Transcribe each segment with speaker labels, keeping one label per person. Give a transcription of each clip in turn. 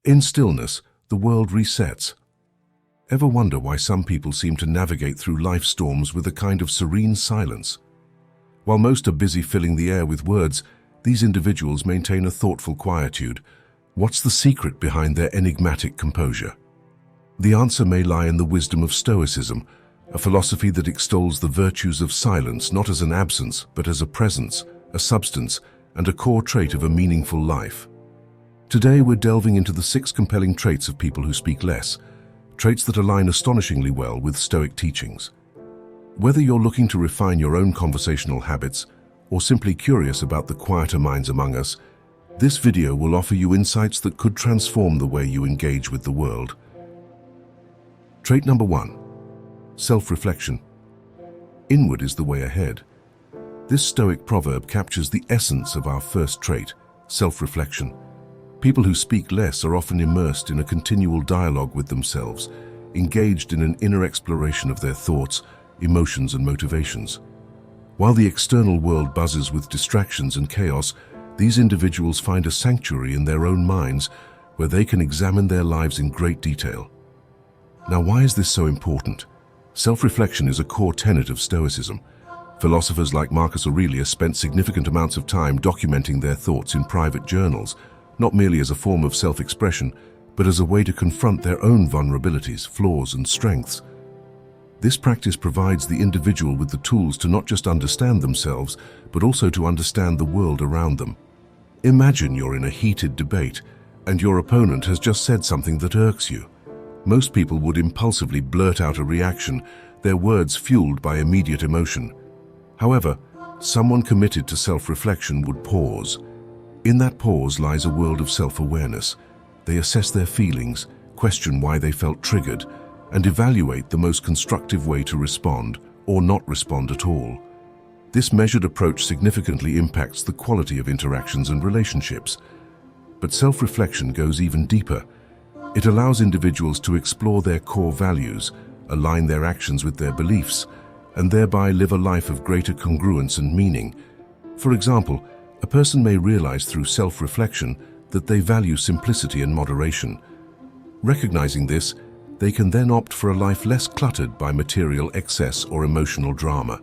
Speaker 1: In stillness, the world resets. Ever wonder why some people seem to navigate through life storms with a kind of serene silence? While most are busy filling the air with words, these individuals maintain a thoughtful quietude. What's the secret behind their enigmatic composure? The answer may lie in the wisdom of Stoicism, a philosophy that extols the virtues of silence not as an absence, but as a presence, a substance, and a core trait of a meaningful life. Today we're delving into the 6 compelling traits of people who speak less, traits that align astonishingly well with Stoic teachings. Whether you're looking to refine your own conversational habits or simply curious about the quieter minds among us, this video will offer you insights that could transform the way you engage with the world. Trait number 1. Self-reflection. Inward is the way ahead. This Stoic proverb captures the essence of our first trait, self-reflection. People who speak less are often immersed in a continual dialogue with themselves, engaged in an inner exploration of their thoughts, emotions, and motivations. While the external world buzzes with distractions and chaos, these individuals find a sanctuary in their own minds where they can examine their lives in great detail. Now, why is this so important? Self-reflection is a core tenet of Stoicism. Philosophers like Marcus Aurelius spent significant amounts of time documenting their thoughts in private journals, not merely as a form of self-expression, but as a way to confront their own vulnerabilities, flaws, and strengths. This practice provides the individual with the tools to not just understand themselves, but also to understand the world around them. Imagine you're in a heated debate, and your opponent has just said something that irks you. Most people would impulsively blurt out a reaction, their words fueled by immediate emotion. However, someone committed to self-reflection would pause. In that pause lies a world of self-awareness. They assess their feelings, question why they felt triggered, and evaluate the most constructive way to respond or not respond at all. This measured approach significantly impacts the quality of interactions and relationships. But self-reflection goes even deeper. It allows individuals to explore their core values, align their actions with their beliefs, and thereby live a life of greater congruence and meaning. For example, a person may realize through self-reflection that they value simplicity and moderation. Recognizing this, they can then opt for a life less cluttered by material excess or emotional drama.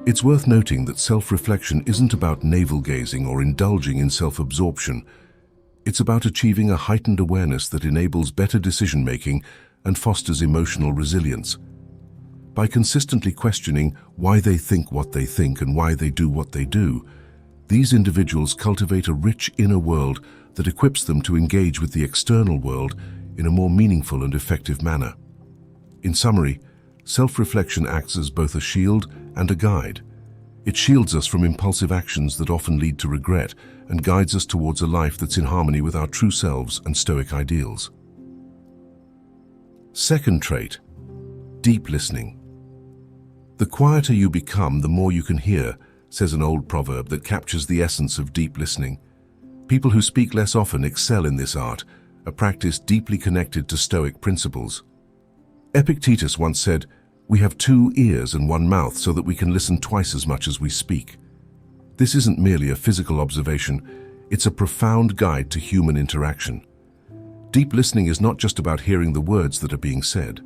Speaker 1: It's worth noting that self-reflection isn't about navel-gazing or indulging in self-absorption. It's about achieving a heightened awareness that enables better decision-making and fosters emotional resilience. By consistently questioning why they think what they think and why they do what they do, these individuals cultivate a rich inner world that equips them to engage with the external world in a more meaningful and effective manner. In summary, self-reflection acts as both a shield and a guide. It shields us from impulsive actions that often lead to regret and guides us towards a life that's in harmony with our true selves and Stoic ideals. Second trait, deep listening. The quieter you become, the more you can hear, says an old proverb that captures the essence of deep listening. People who speak less often excel in this art, a practice deeply connected to Stoic principles. Epictetus once said, "We have 2 ears and 1 mouth so that we can listen twice as much as we speak." This isn't merely a physical observation, it's a profound guide to human interaction. Deep listening is not just about hearing the words that are being said.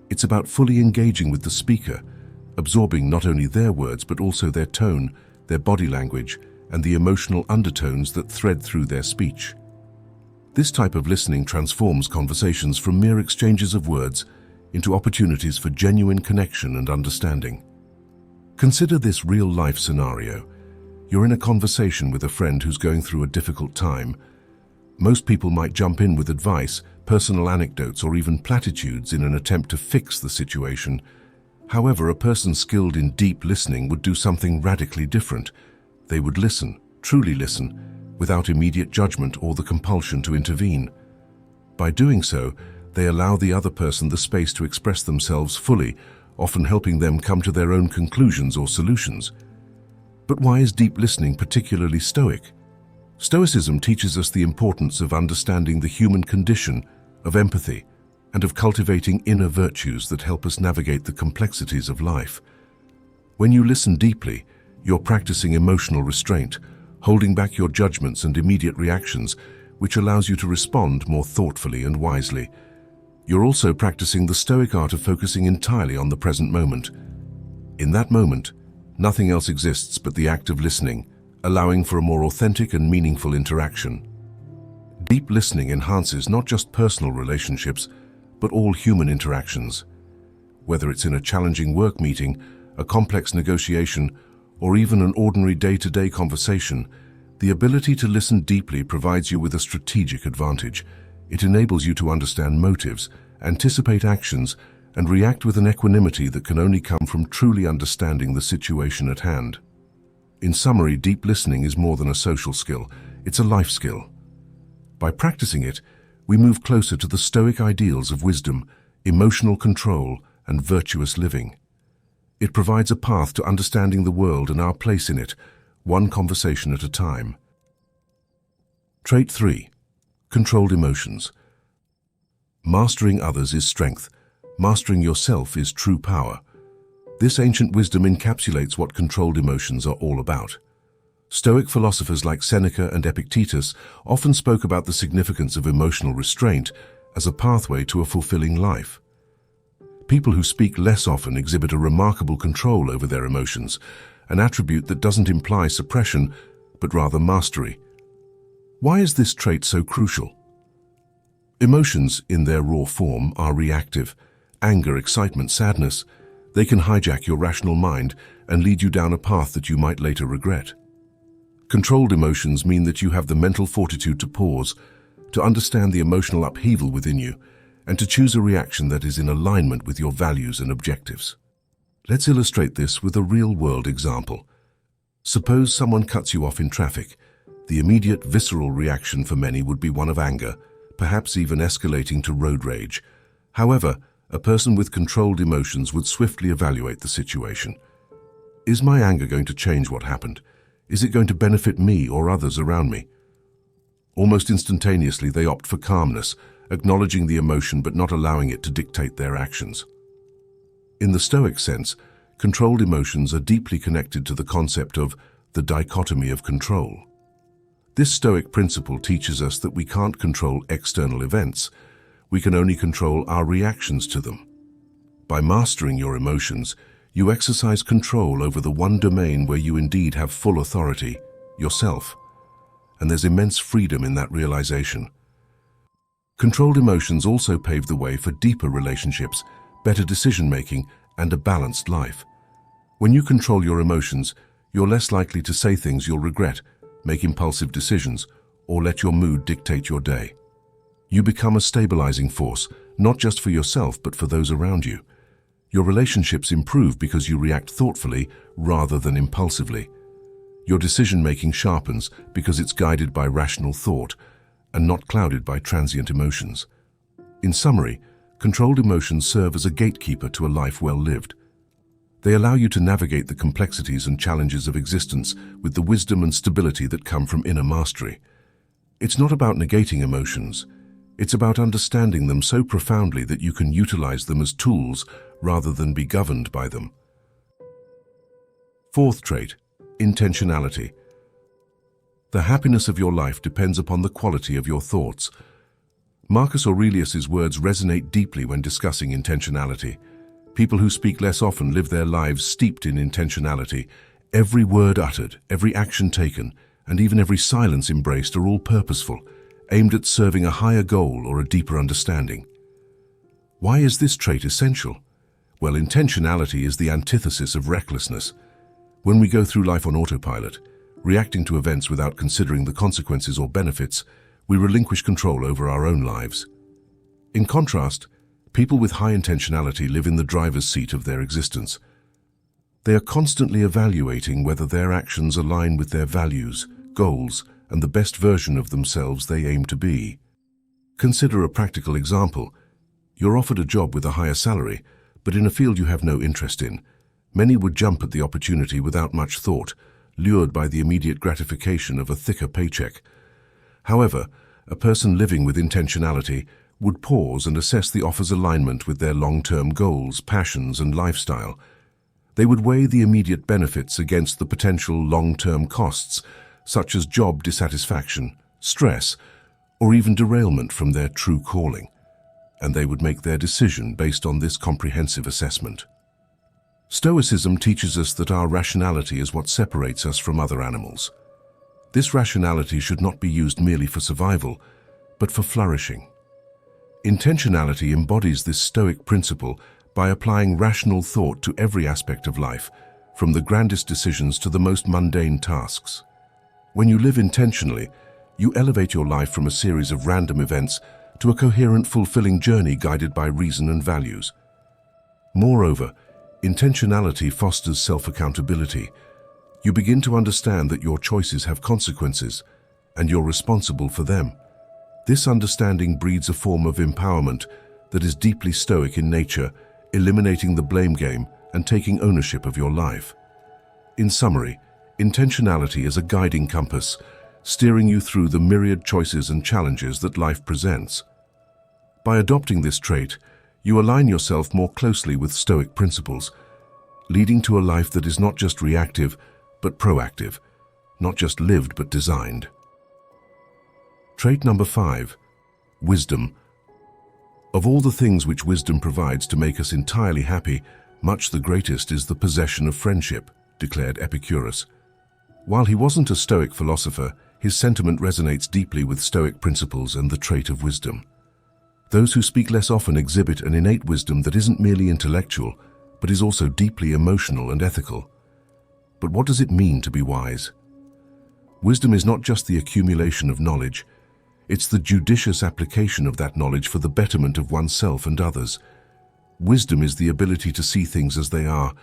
Speaker 1: It's about fully engaging with the speaker, absorbing not only their words but also their tone, their body language, and the emotional undertones that thread through their speech. This type of listening transforms conversations from mere exchanges of words into opportunities for genuine connection and understanding. Consider this real-life scenario. You're in a conversation with a friend who's going through a difficult time. Most people might jump in with advice, personal anecdotes, or even platitudes in an attempt to fix the situation. However, a person skilled in deep listening would do something radically different. They would listen, truly listen, without immediate judgment or the compulsion to intervene. By doing so, they allow the other person the space to express themselves fully, often helping them come to their own conclusions or solutions. But why is deep listening particularly Stoic? Stoicism teaches us the importance of understanding the human condition, of empathy, and of cultivating inner virtues that help us navigate the complexities of life. When you listen deeply, you're practicing emotional restraint, holding back your judgments and immediate reactions, which allows you to respond more thoughtfully and wisely. You're also practicing the Stoic art of focusing entirely on the present moment. In that moment, nothing else exists but the act of listening, allowing for a more authentic and meaningful interaction. Deep listening enhances not just personal relationships, but all human interactions. Whether it's in a challenging work meeting, a complex negotiation, or even an ordinary day-to-day conversation, the ability to listen deeply provides you with a strategic advantage. It enables you to understand motives, anticipate actions, and react with an equanimity that can only come from truly understanding the situation at hand. In summary, deep listening is more than a social skill, it's a life skill. By practicing it, we move closer to the Stoic ideals of wisdom, emotional control, and virtuous living. It provides a path to understanding the world and our place in it, one conversation at a time. Trait 3. Controlled emotions. Mastering others is strength. Mastering yourself is true power. This ancient wisdom encapsulates what controlled emotions are all about. Stoic philosophers like Seneca and Epictetus often spoke about the significance of emotional restraint as a pathway to a fulfilling life. People who speak less often exhibit a remarkable control over their emotions, an attribute that doesn't imply suppression, but rather mastery. Why is this trait so crucial? Emotions, in their raw form, are reactive. Anger, excitement, sadness. They can hijack your rational mind and lead you down a path that you might later regret. Controlled emotions mean that you have the mental fortitude to pause, to understand the emotional upheaval within you, and to choose a reaction that is in alignment with your values and objectives. Let's illustrate this with a real-world example. Suppose someone cuts you off in traffic. The immediate visceral reaction for many would be one of anger, perhaps even escalating to road rage. However, a person with controlled emotions would swiftly evaluate the situation. Is my anger going to change what happened? Is it going to benefit me or others around me? Almost instantaneously, they opt for calmness, acknowledging the emotion but not allowing it to dictate their actions. In the Stoic sense, controlled emotions are deeply connected to the concept of the dichotomy of control. This Stoic principle teaches us that we can't control external events, we can only control our reactions to them. By mastering your emotions, you exercise control over the one domain where you indeed have full authority, yourself. And there's immense freedom in that realization. Controlled emotions also pave the way for deeper relationships, better decision-making, and a balanced life. When you control your emotions, you're less likely to say things you'll regret, make impulsive decisions, or let your mood dictate your day. You become a stabilizing force, not just for yourself but for those around you. Your relationships improve because you react thoughtfully rather than impulsively. Your decision-making sharpens because it's guided by rational thought and not clouded by transient emotions. In summary, controlled emotions serve as a gatekeeper to a life well lived. They allow you to navigate the complexities and challenges of existence with the wisdom and stability that come from inner mastery. It's not about negating emotions. It's about understanding them so profoundly that you can utilize them as tools rather than be governed by them. Fourth trait, intentionality. The happiness of your life depends upon the quality of your thoughts. Marcus Aurelius's words resonate deeply when discussing intentionality. People who speak less often live their lives steeped in intentionality. Every word uttered, every action taken, and even every silence embraced are all purposeful, aimed at serving a higher goal or a deeper understanding. Why is this trait essential? Well, intentionality is the antithesis of recklessness. When we go through life on autopilot, reacting to events without considering the consequences or benefits, we relinquish control over our own lives. In contrast, people with high intentionality live in the driver's seat of their existence. They are constantly evaluating whether their actions align with their values, goals, and the best version of themselves they aim to be. Consider a practical example. You're offered a job with a higher salary, but in a field you have no interest in. Many would jump at the opportunity without much thought, lured by the immediate gratification of a thicker paycheck. However, a person living with intentionality would pause and assess the offer's alignment with their long-term goals, passions, and lifestyle. They would weigh the immediate benefits against the potential long-term costs, such as job dissatisfaction, stress, or even derailment from their true calling, and they would make their decision based on this comprehensive assessment. Stoicism teaches us that our rationality is what separates us from other animals. This rationality should not be used merely for survival, but for flourishing. Intentionality embodies this Stoic principle by applying rational thought to every aspect of life, from the grandest decisions to the most mundane tasks. When you live intentionally, you elevate your life from a series of random events to a coherent, fulfilling journey guided by reason and values. Moreover, intentionality fosters self-accountability. You begin to understand that your choices have consequences, and you're responsible for them. This understanding breeds a form of empowerment that is deeply Stoic in nature, eliminating the blame game and taking ownership of your life. In summary, intentionality is a guiding compass, steering you through the myriad choices and challenges that life presents. By adopting this trait, you align yourself more closely with Stoic principles, leading to a life that is not just reactive, but proactive, not just lived, but designed. Trait number 5, wisdom. Of all the things which wisdom provides to make us entirely happy, much the greatest is the possession of friendship, declared Epicurus. While he wasn't a Stoic philosopher, his sentiment resonates deeply with Stoic principles and the trait of wisdom. Those who speak less often exhibit an innate wisdom that isn't merely intellectual, but is also deeply emotional and ethical. But what does it mean to be wise? Wisdom is not just the accumulation of knowledge, it's the judicious application of that knowledge for the betterment of oneself and others. Wisdom is the ability to see things as they are,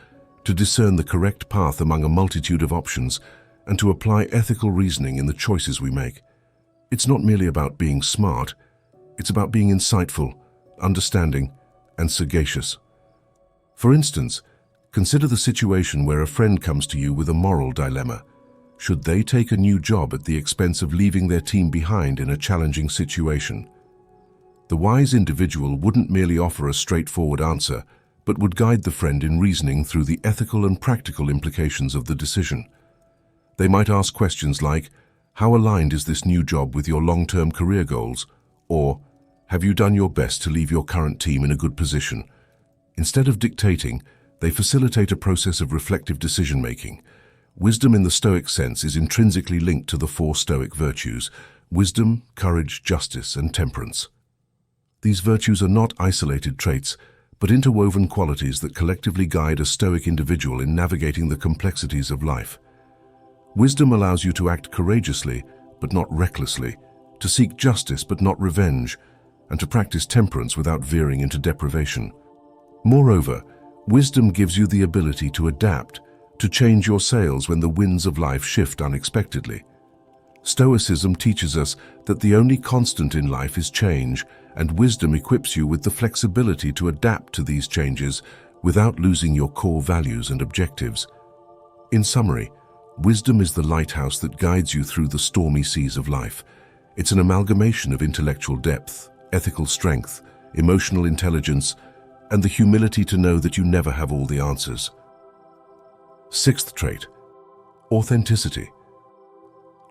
Speaker 1: to discern the correct path among a multitude of options, and to apply ethical reasoning in the choices we make. It's not merely about being smart, it's about being insightful, understanding, and sagacious. For instance, consider the situation where a friend comes to you with a moral dilemma. Should they take a new job at the expense of leaving their team behind in a challenging situation? The wise individual wouldn't merely offer a straightforward answer, but would guide the friend in reasoning through the ethical and practical implications of the decision. They might ask questions like, how aligned is this new job with your long-term career goals? Or, have you done your best to leave your current team in a good position? Instead of dictating, they facilitate a process of reflective decision-making. Wisdom in the Stoic sense is intrinsically linked to the 4 Stoic virtues: wisdom, courage, justice, and temperance. These virtues are not isolated traits, but interwoven qualities that collectively guide a Stoic individual in navigating the complexities of life. Wisdom allows you to act courageously, but not recklessly, to seek justice but not revenge, and to practice temperance without veering into deprivation. Moreover, wisdom gives you the ability to adapt, to change your sails when the winds of life shift unexpectedly. Stoicism teaches us that the only constant in life is change, and wisdom equips you with the flexibility to adapt to these changes without losing your core values and objectives. In summary, wisdom is the lighthouse that guides you through the stormy seas of life. It's an amalgamation of intellectual depth, ethical strength, emotional intelligence, and the humility to know that you never have all the answers. 6th trait, authenticity.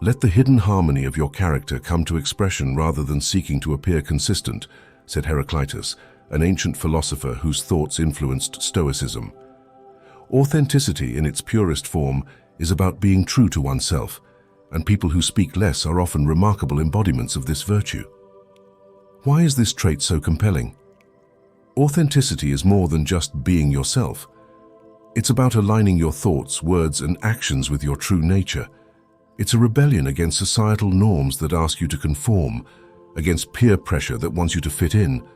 Speaker 1: Let the hidden harmony of your character come to expression rather than seeking to appear consistent, said Heraclitus, an ancient philosopher whose thoughts influenced Stoicism. Authenticity, in its purest form, is about being true to oneself, and people who speak less are often remarkable embodiments of this virtue. Why is this trait so compelling? Authenticity is more than just being yourself. It's about aligning your thoughts, words, and actions with your true nature. It's a rebellion against societal norms that ask you to conform, against peer pressure that wants you to fit in,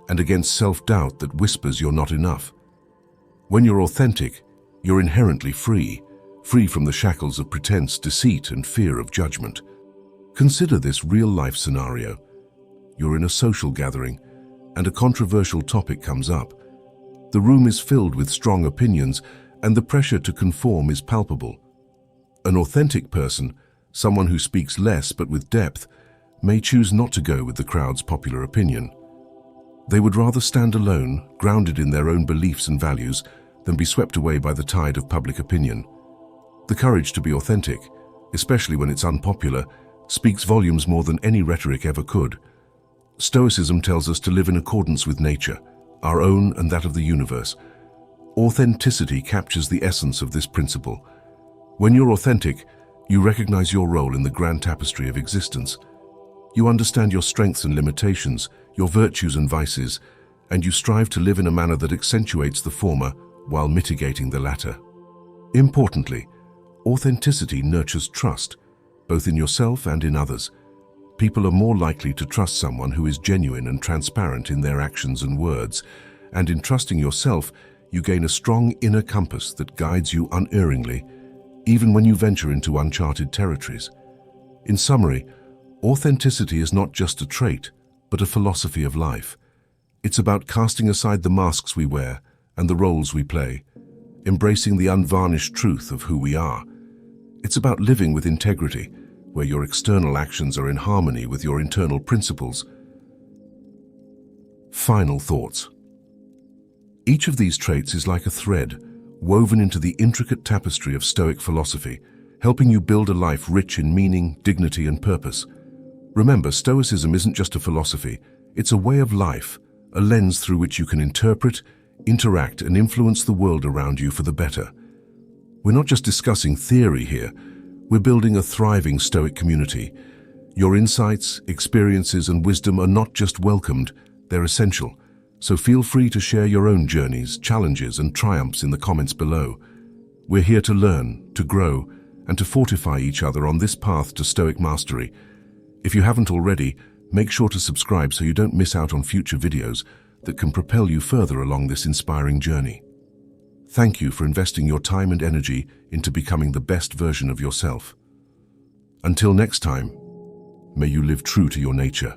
Speaker 1: and against self-doubt that whispers you're not enough. When you're authentic, you're inherently free from the shackles of pretense, deceit, and fear of judgment. Consider this real-life scenario. You're in a social gathering, and a controversial topic comes up. The room is filled with strong opinions, and the pressure to conform is palpable. An authentic person, someone who speaks less but with depth, may choose not to go with the crowd's popular opinion. They would rather stand alone, grounded in their own beliefs and values, than be swept away by the tide of public opinion. The courage to be authentic, especially when it's unpopular, speaks volumes more than any rhetoric ever could. Stoicism tells us to live in accordance with nature, our own and that of the universe. Authenticity captures the essence of this principle. When you're authentic, you recognize your role in the grand tapestry of existence. You understand your strengths and limitations, your virtues and vices, and you strive to live in a manner that accentuates the former while mitigating the latter. Importantly, authenticity nurtures trust, both in yourself and in others. People are more likely to trust someone who is genuine and transparent in their actions and words, and in trusting yourself, you gain a strong inner compass that guides you unerringly, even when you venture into uncharted territories. In summary, authenticity is not just a trait, but a philosophy of life. It's about casting aside the masks we wear and the roles we play, embracing the unvarnished truth of who we are. It's about living with integrity, where your external actions are in harmony with your internal principles. Final thoughts. Each of these traits is like a thread woven into the intricate tapestry of Stoic philosophy, helping you build a life rich in meaning, dignity, and purpose. Remember, Stoicism isn't just a philosophy, it's a way of life, a lens through which you can interpret, interact, and influence the world around you for the better. We're not just discussing theory here, we're building a thriving Stoic community. Your insights, experiences, and wisdom are not just welcomed, they're essential. So feel free to share your own journeys, challenges, and triumphs in the comments below. We're here to learn, to grow, and to fortify each other on this path to Stoic mastery. If you haven't already, make sure to subscribe so you don't miss out on future videos that can propel you further along this inspiring journey. Thank you for investing your time and energy into becoming the best version of yourself. Until next time, may you live true to your nature.